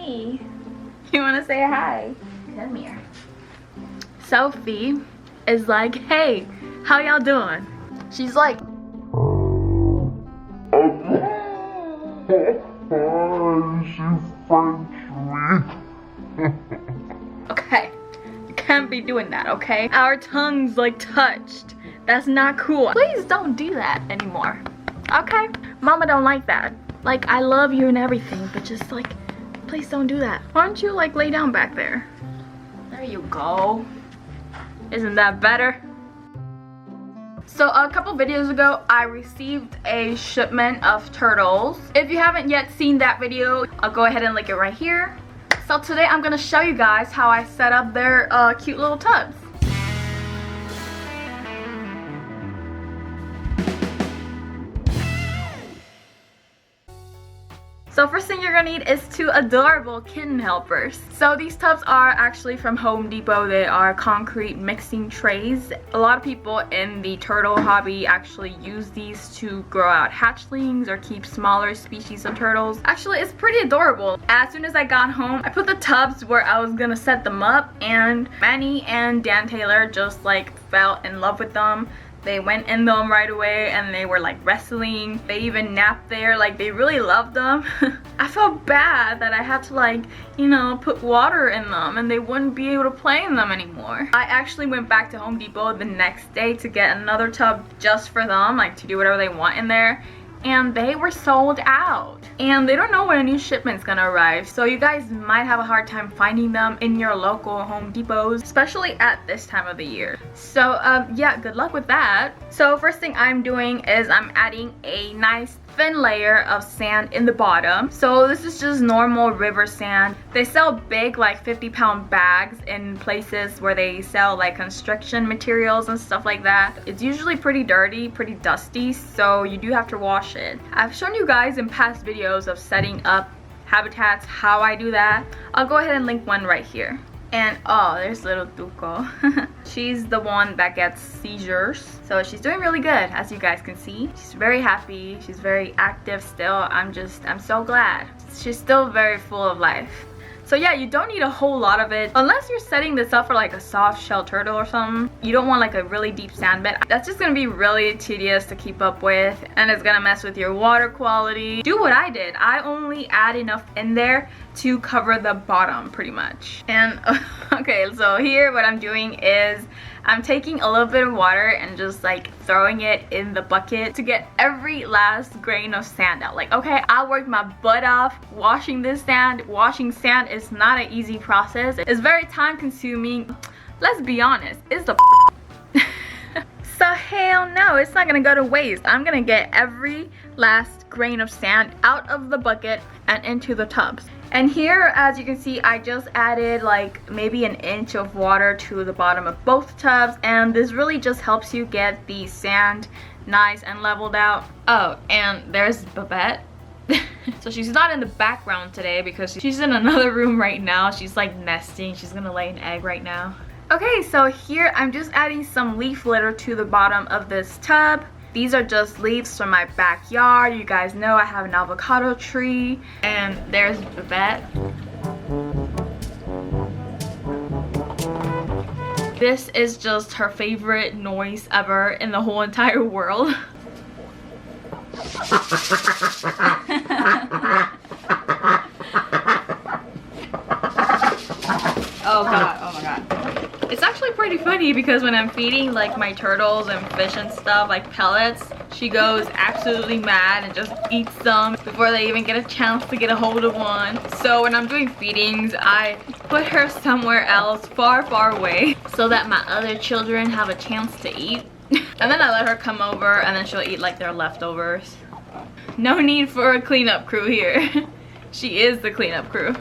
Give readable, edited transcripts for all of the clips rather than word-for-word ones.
Hey. You want to say hi? Come here. Sophie is like, hey, how y'all doing? She's like, okay, you can't be doing that, okay? Our tongues like touched. That's not cool. Please don't do that anymore, okay? Mama don't like that. Like, I love you and everything, but just like, please don't do that. Why don't you like lay down back there? There you go. Isn't that better? So a couple videos ago, I received a shipment of turtles. If you haven't yet seen that video, I'll go ahead and link it right here. So today I'm gonna show you guys how I set up their cute little tubs. So first thing you're gonna need is two adorable kitten helpers. So these tubs are actually from Home Depot. They are concrete mixing trays. A lot of people in the turtle hobby actually use these to grow out hatchlings or keep smaller species of turtles. Actually, it's pretty adorable. As soon as I got home, I put the tubs where I was gonna set them up, and Manny and Dan Taylor just like fell in love with them. They went in them right away and they were like wrestling. They even napped there, like they really loved them. I felt bad that I had to like, you know, put water in them and they wouldn't be able to play in them anymore. I actually went back to Home Depot the next day to get another tub just for them, like to do whatever they want in there. And they were sold out. And they don't know when a new shipment's gonna arrive, so you guys might have a hard time finding them in your local Home Depots, especially at this time of the year. So yeah, good luck with that. So first thing I'm doing is I'm adding a nice thin layer of sand in the bottom. So this is just normal river sand. They sell big like 50-pound bags in places where they sell like construction materials and stuff like that. It's usually pretty dirty, pretty dusty, so you do have to wash it. I've shown you guys in past videos of setting up habitats how I do that. I'll go ahead and link one right here. And oh, there's little Tuco. She's the one that gets seizures. So she's doing really good, as you guys can see. She's very happy. She's very active still. I'm so glad. She's still very full of life. So yeah, you don't need a whole lot of it. Unless you're setting this up for like a soft shell turtle or something. You don't want like a really deep sand bed. That's just gonna be really tedious to keep up with. And it's gonna mess with your water quality. Do what I did. I only add enough in there to cover the bottom pretty much. And okay, so here what I'm doing is I'm taking a little bit of water and just like throwing it in the bucket to get every last grain of sand out. Like, okay, I worked my butt off washing this sand. Washing sand is not an easy process. It's very time consuming. Let's be honest, it's the so hell no, it's not gonna go to waste. I'm gonna get every last grain of sand out of the bucket and into the tubs. And here, as you can see, I just added like maybe an inch of water to the bottom of both tubs, and this really just helps you get the sand nice and leveled out. Oh, and there's Babette. So she's not in the background today because she's in another room right now. She's like nesting. She's gonna lay an egg right now. Okay, so here I'm just adding some leaf litter to the bottom of this tub. These are just leaves from my backyard. You guys know I have an avocado tree. And there's Babette. This is just her favorite noise ever in the whole entire world. Oh god, oh my god. It's actually pretty funny because when I'm feeding like my turtles and fish and stuff, like pellets, she goes absolutely mad and just eats them before they even get a chance to get a hold of one. So when I'm doing feedings, I put her somewhere else, far, far away, so that my other children have a chance to eat. And then I let her come over and then she'll eat like their leftovers. No need for a cleanup crew here. She is the cleanup crew.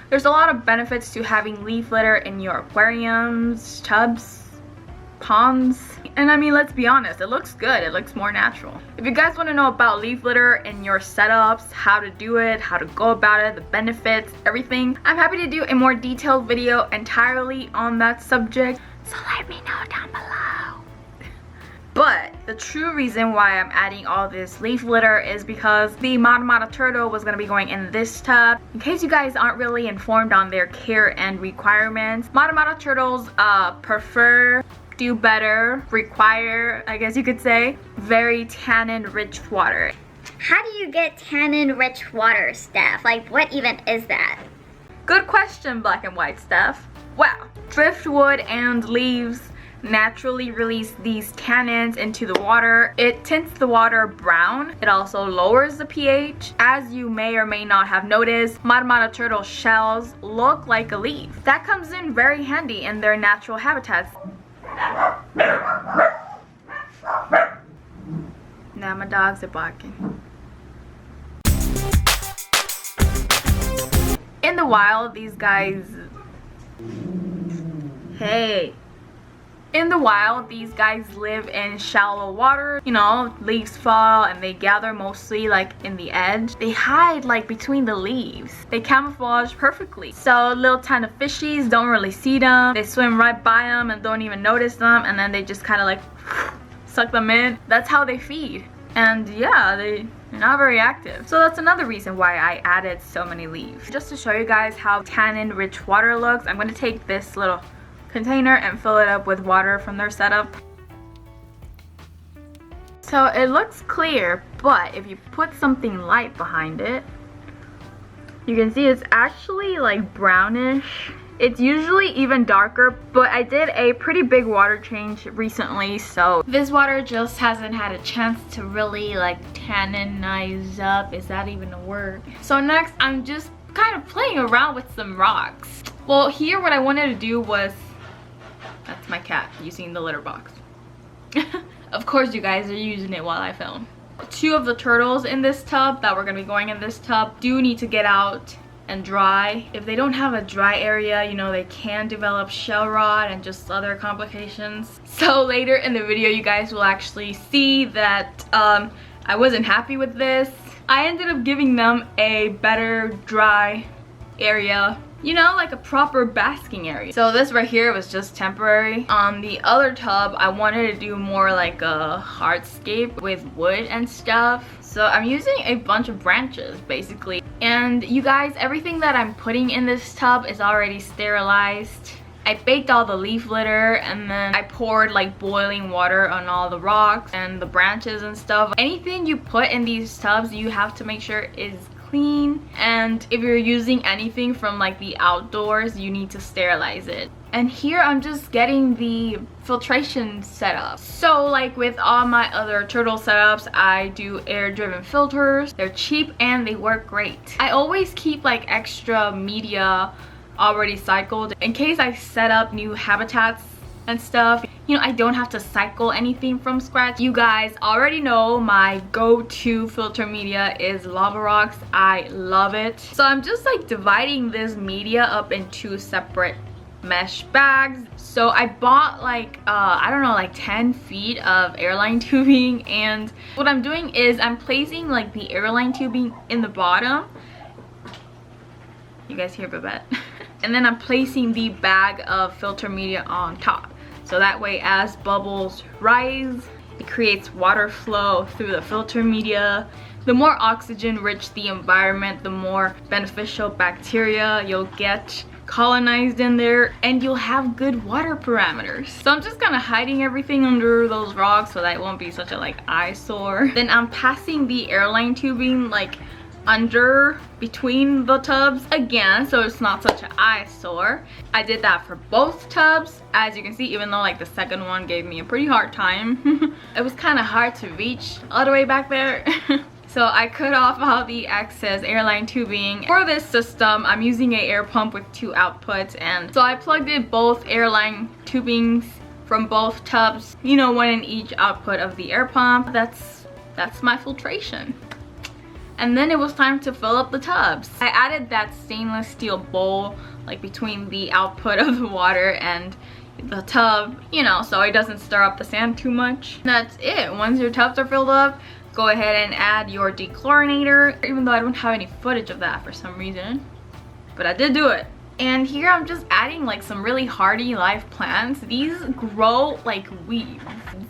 There's a lot of benefits to having leaf litter in your aquariums, tubs, ponds. And I mean, let's be honest, it looks good. It looks more natural. If you guys want to know about leaf litter in your setups, how to do it, how to go about it, the benefits, everything, I'm happy to do a more detailed video entirely on that subject. So let me know down below. But the true reason why I'm adding all this leaf litter is because the Matamata turtle was going to be going in this tub. In case you guys aren't really informed on their care and requirements, Matamata turtles prefer, do better, require, I guess you could say, very tannin rich water. How do you get tannin rich water, Steff? Like, what even is that? Good question, Black and White Steff. Wow, driftwood and leaves naturally release these tannins into the water. It tints the water brown. It also lowers the pH. As you may or may not have noticed, Matamata turtle shells look like a leaf. That comes in very handy in their natural habitats. Now my dogs are barking. In the wild, these guys... Hey. In the wild, these guys live in shallow water. You know, leaves fall and they gather mostly like in the edge. They hide like between the leaves. They camouflage perfectly. So little tiny fishies don't really see them. They swim right by them and don't even notice them. And then they just kind of like suck them in. That's how they feed. And yeah, they're not very active. So that's another reason why I added so many leaves. Just to show you guys how tannin rich water looks, I'm going to take this little container and fill it up with water from their setup. So it looks clear, but if you put something light behind it, you can see it's actually like brownish. It's usually even darker, but I did a pretty big water change recently, so this water just hasn't had a chance to really like tanninize up. Is that even a word? So next, I'm just kind of playing around with some rocks. Well, here what I wanted to do was, that's my cat using the litter box. Of course you guys are using it while I film. 2 of the turtles in this tub that were going to be going in this tub do need to get out and dry. If they don't have a dry area, you know, they can develop shell rot and just other complications. So later in the video you guys will actually see that I wasn't happy with this. I ended up giving them a better dry area, you know, like a proper basking area. So this right here was just temporary. On the other tub, I wanted to do more like a hardscape with wood and stuff. So I'm using a bunch of branches basically. And you guys, everything that I'm putting in this tub is already sterilized. I baked all the leaf litter and then I poured like boiling water on all the rocks and the branches and stuff. Anything you put in these tubs, you have to make sure is clean, and if you're using anything from like the outdoors, you need to sterilize it. And here I'm just getting the filtration set up. So like with all my other turtle setups, I do air driven filters. They're cheap and they work great. I always keep like extra media already cycled in case I set up new habitats and stuff. You know, I don't have to cycle anything from scratch. You guys already know my go-to filter media is lava rocks. I love it. So I'm just like dividing this media up in 2 separate mesh bags. So I bought like I don't know, like 10 feet of airline tubing, and what I'm doing is I'm placing like the airline tubing in the bottom. You guys hear Babette? And then I'm placing the bag of filter media on top. So that way as bubbles rise, it creates water flow through the filter media. The more oxygen rich the environment, the more beneficial bacteria you'll get colonized in there, and you'll have good water parameters. So I'm just kind of hiding everything under those rocks so that it won't be such a like eyesore. Then I'm passing the airline tubing like under between the tubs again, so it's not such an eyesore. I did that for both tubs. As you can see, even though like the second one gave me a pretty hard time, it was kind of hard to reach all the way back there. So I cut off all the excess airline tubing. For this system, I'm using an air pump with 2 outputs, and so I plugged in both airline tubings from both tubs, you know, one in each output of the air pump. That's my filtration. And then it was time to fill up the tubs. I added that stainless steel bowl like between the output of the water and the tub, you know, so it doesn't stir up the sand too much. That's it. Once your tubs are filled up, go ahead and add your dechlorinator, even though I don't have any footage of that for some reason, but I did do it. And here I'm just adding like some really hardy live plants. These grow like weeds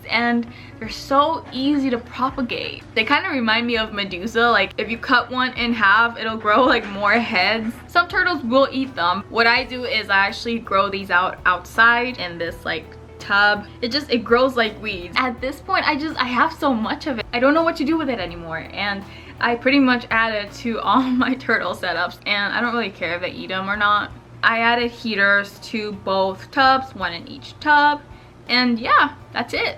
and they're so easy to propagate. They kind of remind me of Medusa. Like if you cut one in half, it'll grow like more heads. Some turtles will eat them. What I do is I actually grow these outside in this like tub. It grows like weeds. At this point, I have so much of it. I don't know what to do with it anymore. And I pretty much added to all my turtle setups, and I don't really care if they eat them or not. I added heaters to both tubs, one in each tub, and yeah, that's it.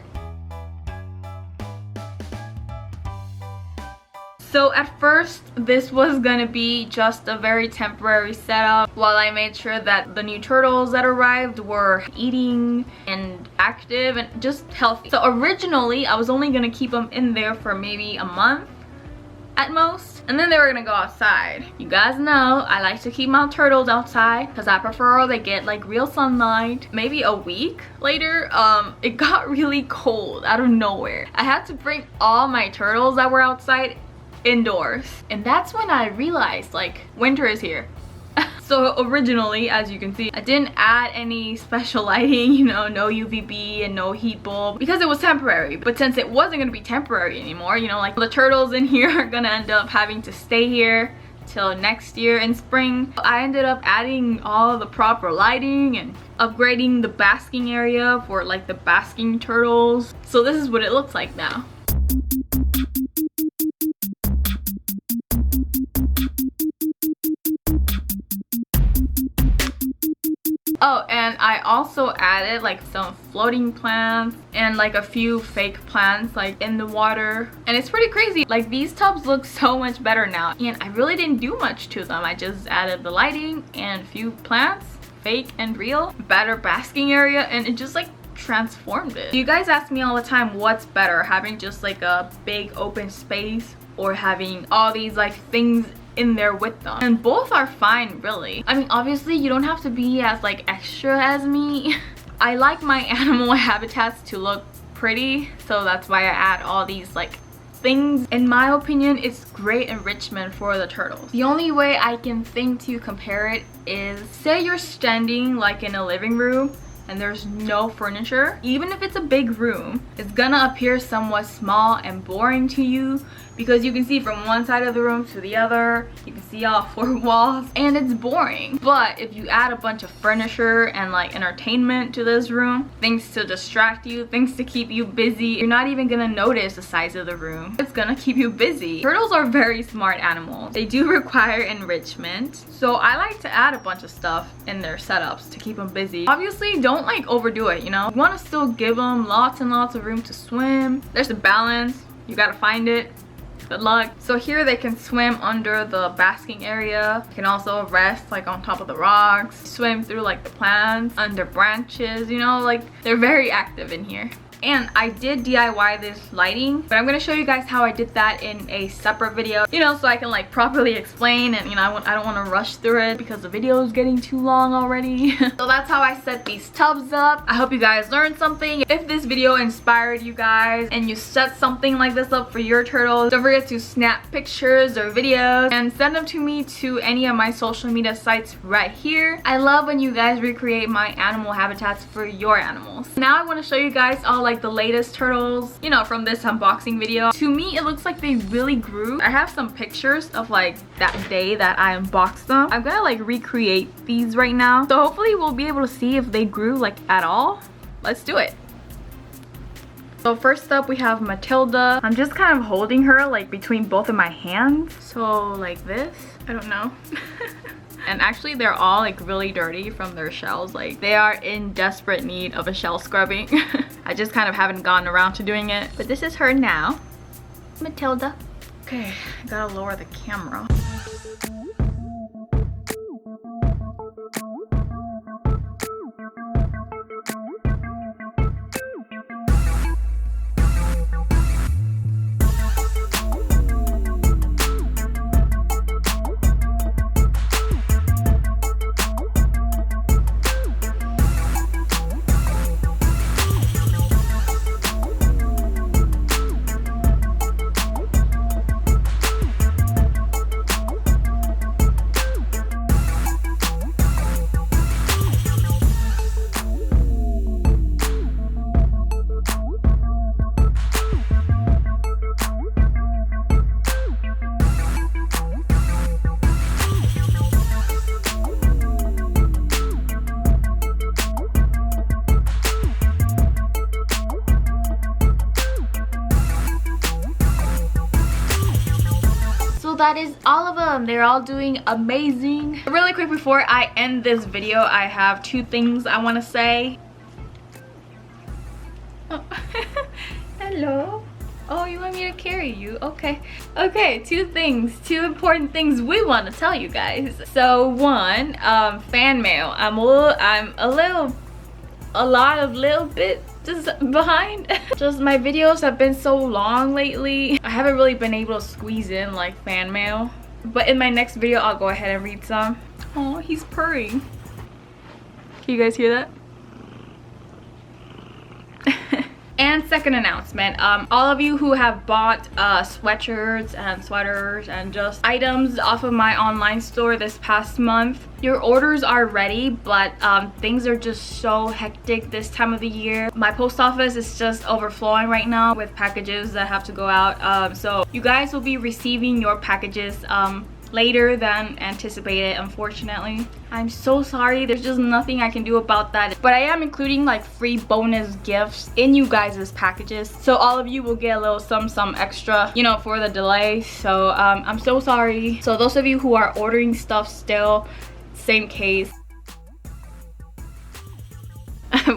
So at first, this was gonna be just a very temporary setup while I made sure that the new turtles that arrived were eating and active and just healthy. So originally, I was only gonna keep them in there for maybe a month at most, and then they were gonna go outside. You guys know I like to keep my turtles outside because I prefer they get like real sunlight. Maybe a week later, it got really cold out of nowhere. I had to bring all my turtles that were outside indoors, and that's when I realized like winter is here. So originally, as you can see, I didn't add any special lighting, you know, no UVB and no heat bulb because it was temporary. But since it wasn't gonna be temporary anymore, you know, like the turtles in here are gonna end up having to stay here till next year in spring. I ended up adding all the proper lighting and upgrading the basking area for like the basking turtles. So this is what it looks like now. Oh, and I also added like some floating plants and like a few fake plants like in the water, and it's pretty crazy. Like these tubs look so much better now, and I really didn't do much to them. I just added the lighting and a few plants, fake and real, better basking area, and it just like transformed it. You guys ask me all the time what's better, having just like a big open space or having all these like things in there with them, and both are fine really. I mean, obviously you don't have to be as like extra as me. I like my animal habitats to look pretty, so that's why I add all these like things. In my opinion, it's great enrichment for the turtles. The only way I can think to compare it is, say you're standing like in a living room and there's no furniture. Even if it's a big room, it's gonna appear somewhat small and boring to you because you can see from one side of the room to the other, you can see all four walls, and it's boring. But if you add a bunch of furniture and like entertainment to this room, things to distract you, things to keep you busy, you're not even gonna notice the size of the room. It's gonna keep you busy. Turtles are very smart animals. They do require enrichment, so I like to add a bunch of stuff in their setups to keep them busy. Obviously, don't like overdo it, you know? You wanna still give them lots and lots of room to swim. There's a balance, you gotta find it. Good luck. So here they can swim under the basking area. You can also rest like on top of the rocks, swim through like the plants, under branches, you know, like they're very active in here. And I did DIY this lighting, but I'm going to show you guys how I did that in a separate video, you know, so I can like properly explain, and you know, I don't want to rush through it because the video is getting too long already. So that's how I set these tubs up. I hope you guys learned something. If this video inspired you guys and you set something like this up for your turtles, don't forget to snap pictures or videos and send them to me to any of my social media sites right here. I love when you guys recreate my animal habitats for your animals. Now I want to show you guys all like the latest turtles, you know, from this unboxing video. To me, it looks like they really grew. I have some pictures of like that day that I unboxed them. I'm gonna like recreate these right now, so hopefully we'll be able to see if they grew like at all. Let's do it. So first up we have Matilda. I'm just kind of holding her like between both of my hands, so like this. I don't know. And actually they're all like really dirty from their shells. Like they are in desperate need of a shell scrubbing. I just kind of haven't gotten around to doing it. But this is her now, Matilda. Okay, I gotta lower the camera. that is all of them. They're all doing amazing. Really quick before I end this video, I have 2 things I want to say. Oh. Hello. Oh, you want me to carry you? Okay. Okay, 2 important things we want to tell you guys. So 1, fan mail. I'm a little bit just behind. Just my videos have been so long lately. I haven't really been able to squeeze in like fan mail. But in my next video, I'll go ahead and read some. Oh, he's purring. Can you guys hear that? And second announcement, all of you who have bought sweatshirts and sweaters and just items off of my online store this past month, your orders are ready, but things are just so hectic this time of the year. My post office is just overflowing right now with packages that have to go out. So you guys will be receiving your packages later than anticipated, unfortunately. I'm so sorry, there's just nothing I can do about that, but I am including like free bonus gifts in you guys' packages, so all of you will get a little some extra, you know, for the delay. So I'm so sorry. So those of you who are ordering stuff still, same case.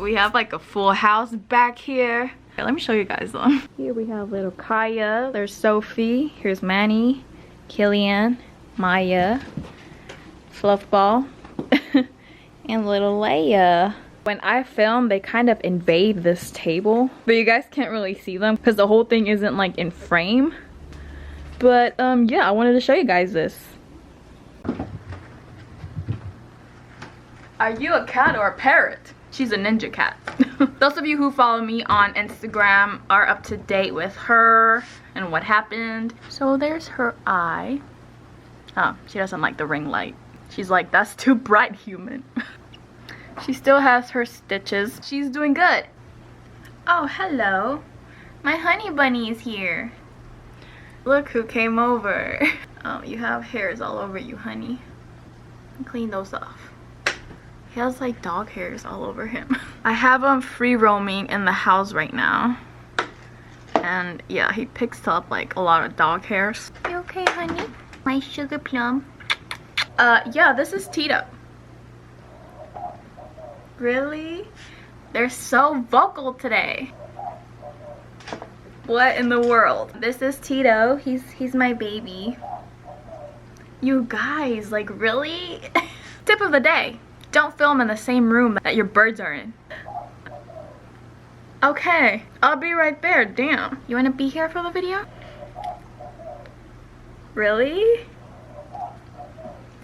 We have like a full house back here. Okay, let me show you guys them. Here we have little Kaya, there's Sophie, here's Manny, Killian, Maya, Fluffball, and little Leia. When I film, they kind of invade this table, but you guys can't really see them because the whole thing isn't like in frame. But yeah, I wanted to show you guys this. Are you a cat or a parrot? She's a ninja cat. Those of you who follow me on Instagram are up to date with her and what happened. So there's her eye. Oh, she doesn't like the ring light. She's like, that's too bright, human. She still has her stitches. She's doing good. Oh, hello. My honey bunny is here. Look who came over. Oh, you have hairs all over you, honey. Clean those off. He has like dog hairs all over him. I have him free roaming in the house right now. And yeah, he picks up like a lot of dog hairs. You okay, honey? My sugar plum. Yeah, this is Tito. Really? They're so vocal today. What in the world? This is Tito. He's my baby. You guys, like really? Tip of the day. Don't film in the same room that your birds are in. Okay, I'll be right there. Damn. You wanna be here for the video? Really?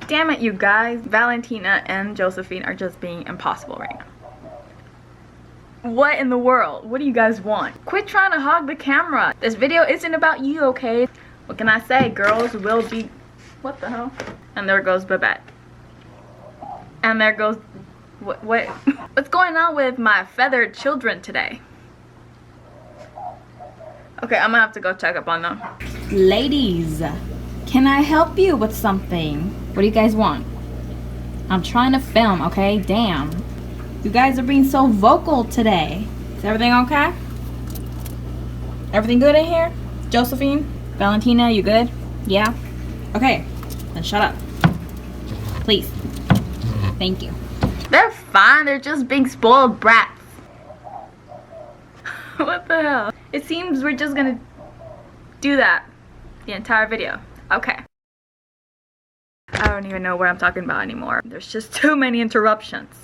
Damn it, you guys. Valentina and Josephine are just being impossible right now. What in the world? What do you guys want? Quit trying to hog the camera. This video isn't about you, okay? What can I say? Girls will be... What the hell? And there goes Babette. And there goes... What? What's going on with my feathered children today? Okay, I'm gonna have to go check up on them. Ladies, can I help you with something? What do you guys want? I'm trying to film, okay? Damn. You guys are being so vocal today. Is everything okay? Everything good in here? Josephine? Valentina, you good? Yeah? Okay, then shut up. Please. Thank you. They're fine, they're just being spoiled brats. What the hell? It seems we're just gonna do that the entire video. Okay. I don't even know what I'm talking about anymore. There's just too many interruptions.